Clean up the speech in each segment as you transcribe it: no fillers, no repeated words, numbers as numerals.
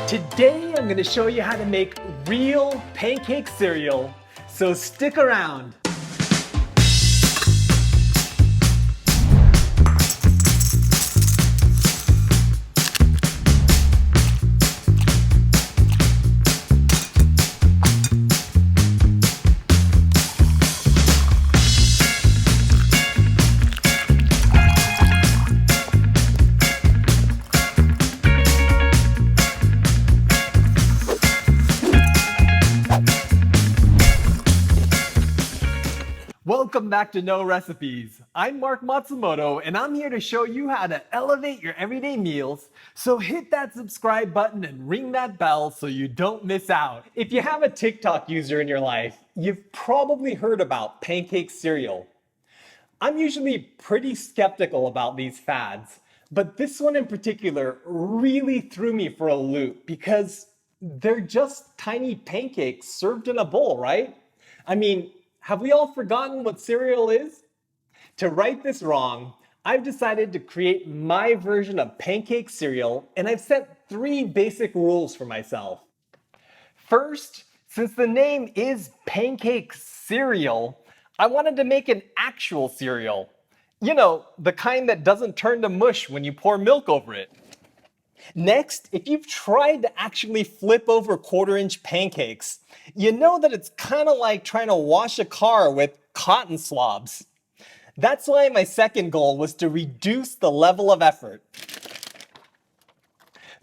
Today I'm going to show you how to make real pancake cereal, so stick around. Welcome back to No Recipes. I'm Mark Matsumoto and I'm here to show you how to elevate your everyday meals. So hit that subscribe button and ring that bell so you don't miss out. If you have a TikTok user in your life, you've probably heard about pancake cereal. I'm usually pretty skeptical about these fads, but this one in particular really threw me for a loop because they're just tiny pancakes served in a bowl, right? I mean, have we all forgotten what cereal is? To right this wrong, I've decided to create my version of pancake cereal, and I've set 3 basic rules for myself. First, since the name is pancake cereal, I wanted to make an actual cereal. You know, the kind that doesn't turn to mush when you pour milk over it. Next, if you've tried to actually flip over quarter-inch pancakes, you know that it's kind of like trying to wash a car with cotton swabs. That's why my second goal was to reduce the level of effort.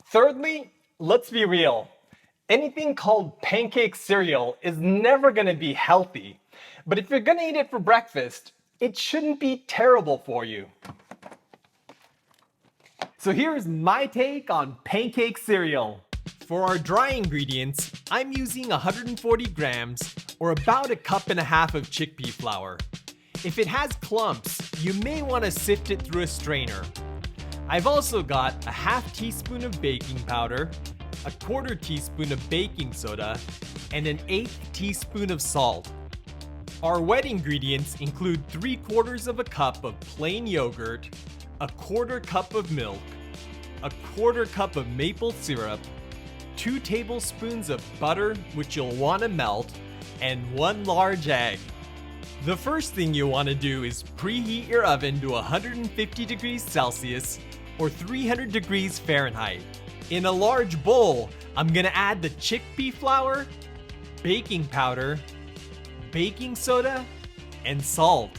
Thirdly, let's be real. Anything called pancake cereal is never going to be healthy. But if you're going to eat it for breakfast, it shouldn't be terrible for you. So here's my take on pancake cereal. For our dry ingredients, I'm using 140 grams or about 1.5 cups of chickpea flour. If it has clumps, you may want to sift it through a strainer. I've also got 1/2 teaspoon of baking powder, 1/4 teaspoon of baking soda, and 1/8 teaspoon of salt. Our wet ingredients include 3/4 cup of plain yogurt, 1/4 cup of milk, 1/4 cup of maple syrup, 2 tablespoons of butter, which you'll want to melt, and 1 large egg. The first thing you want to do is preheat your oven to 150 degrees Celsius or 300 degrees Fahrenheit. In a large bowl, I'm going to add the chickpea flour, baking powder, baking soda, and salt.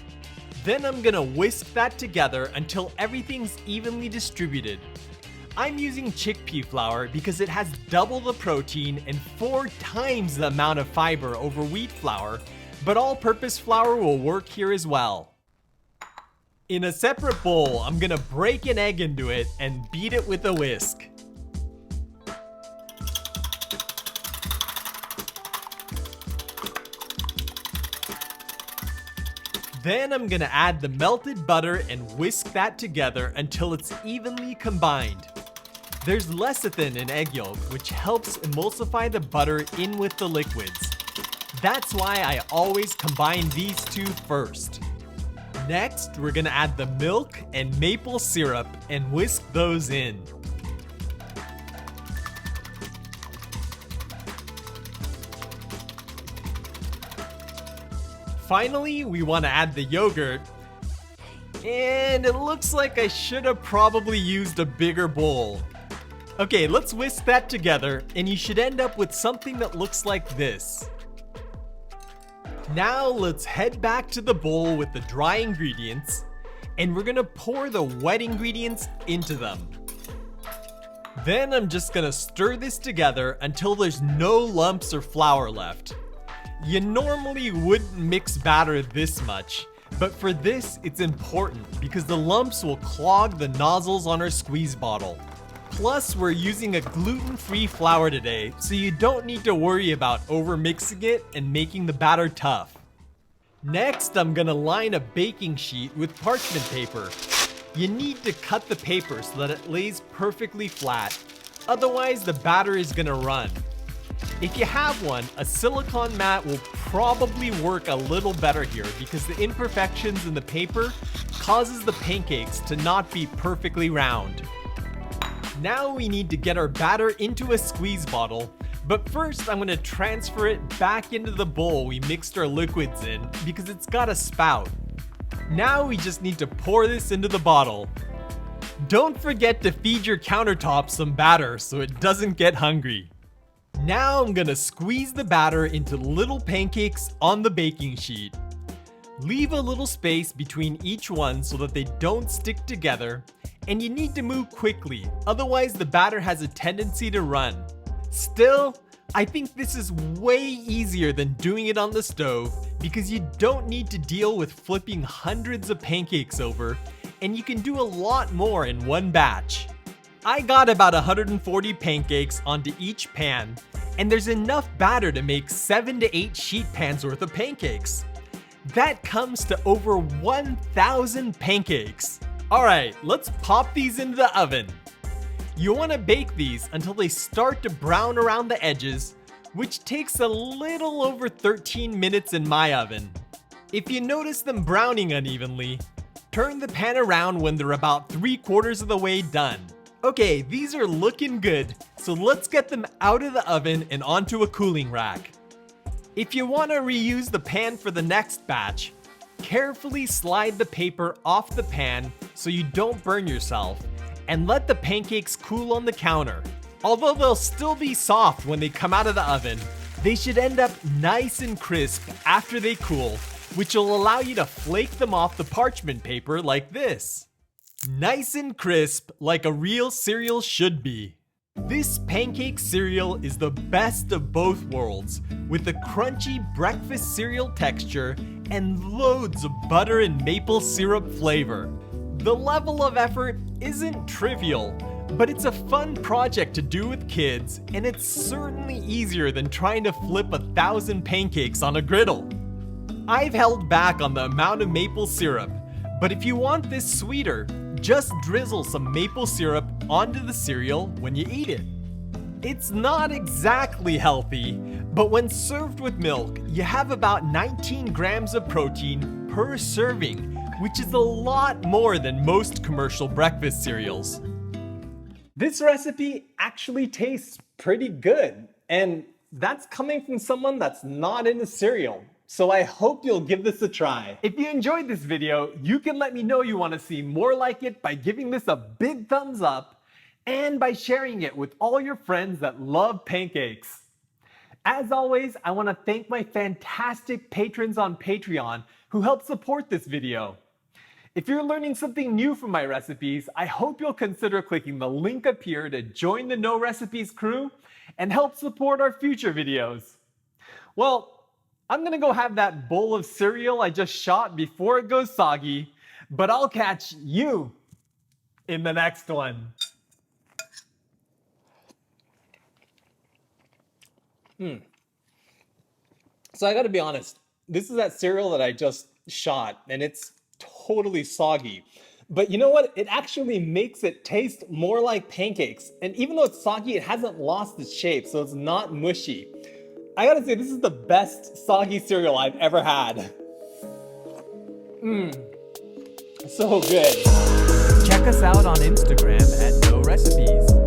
Then I'm gonna whisk that together until everything's evenly distributed. I'm using chickpea flour because it has double the protein and 4 times the amount of fiber over wheat flour, but all-purpose flour will work here as well. In a separate bowl, I'm gonna break an egg into it and beat it with a whisk. Then I'm gonna add the melted butter and whisk that together until it's evenly combined. There's lecithin in egg yolk, which helps emulsify the butter in with the liquids. That's why I always combine these 2 first. Next, we're gonna add the milk and maple syrup and whisk those in. Finally, we want to add the yogurt, and it looks like I should have probably used a bigger bowl. Okay, let's whisk that together, and you should end up with something that looks like this. Now let's head back to the bowl with the dry ingredients, and we're gonna pour the wet ingredients into them. Then I'm just gonna stir this together until there's no lumps or flour left. You normally wouldn't mix batter this much, but for this it's important because the lumps will clog the nozzles on our squeeze bottle. Plus, we're using a gluten-free flour today, so you don't need to worry about over-mixing it and making the batter tough. Next, I'm gonna line a baking sheet with parchment paper. You need to cut the paper so that it lays perfectly flat, otherwise the batter is gonna run. If you have one, a silicone mat will probably work a little better here because the imperfections in the paper causes the pancakes to not be perfectly round. Now we need to get our batter into a squeeze bottle, but first I'm going to transfer it back into the bowl we mixed our liquids in because it's got a spout. Now we just need to pour this into the bottle. Don't forget to feed your countertop some batter so it doesn't get hungry. Now I'm going to squeeze the batter into little pancakes on the baking sheet. Leave a little space between each one so that they don't stick together, and you need to move quickly, otherwise the batter has a tendency to run. Still, I think this is way easier than doing it on the stove because you don't need to deal with flipping hundreds of pancakes over, and you can do a lot more in one batch. I got about 140 pancakes onto each pan, and there's enough batter to make 7 to 8 sheet pans worth of pancakes. That comes to over 1,000 pancakes. Alright, let's pop these into the oven. You want to bake these until they start to brown around the edges, which takes a little over 13 minutes in my oven. If you notice them browning unevenly, turn the pan around when they're about 3/4 of the way done. Okay, these are looking good, so let's get them out of the oven and onto a cooling rack. If you want to reuse the pan for the next batch, carefully slide the paper off the pan so you don't burn yourself, and let the pancakes cool on the counter. Although they'll still be soft when they come out of the oven, they should end up nice and crisp after they cool, which will allow you to flake them off the parchment paper like this. Nice and crisp, like a real cereal should be. This pancake cereal is the best of both worlds, with a crunchy breakfast cereal texture and loads of butter and maple syrup flavor. The level of effort isn't trivial, but it's a fun project to do with kids, and it's certainly easier than trying to flip 1,000 pancakes on a griddle. I've held back on the amount of maple syrup, but if you want this sweeter, just drizzle some maple syrup onto the cereal when you eat it. It's not exactly healthy, but when served with milk, you have about 19 grams of protein per serving, which is a lot more than most commercial breakfast cereals. This recipe actually tastes pretty good, and that's coming from someone that's not into cereal. So I hope you'll give this a try. If you enjoyed this video, you can let me know you want to see more like it by giving this a big thumbs up and by sharing it with all your friends that love pancakes. As always, I want to thank my fantastic patrons on Patreon who help support this video. If you're learning something new from my recipes, I hope you'll consider clicking the link up here to join the No Recipes crew and help support our future videos. Well, I'm gonna go have that bowl of cereal I just shot before it goes soggy, but I'll catch you in the next one. So I gotta be honest, this is that cereal that I just shot, and it's totally soggy. But you know what? It actually makes it taste more like pancakes. And even though it's soggy, it hasn't lost its shape, so it's not mushy. I gotta say, this is the best soggy cereal I've ever had. So good. Check us out on Instagram at No Recipes.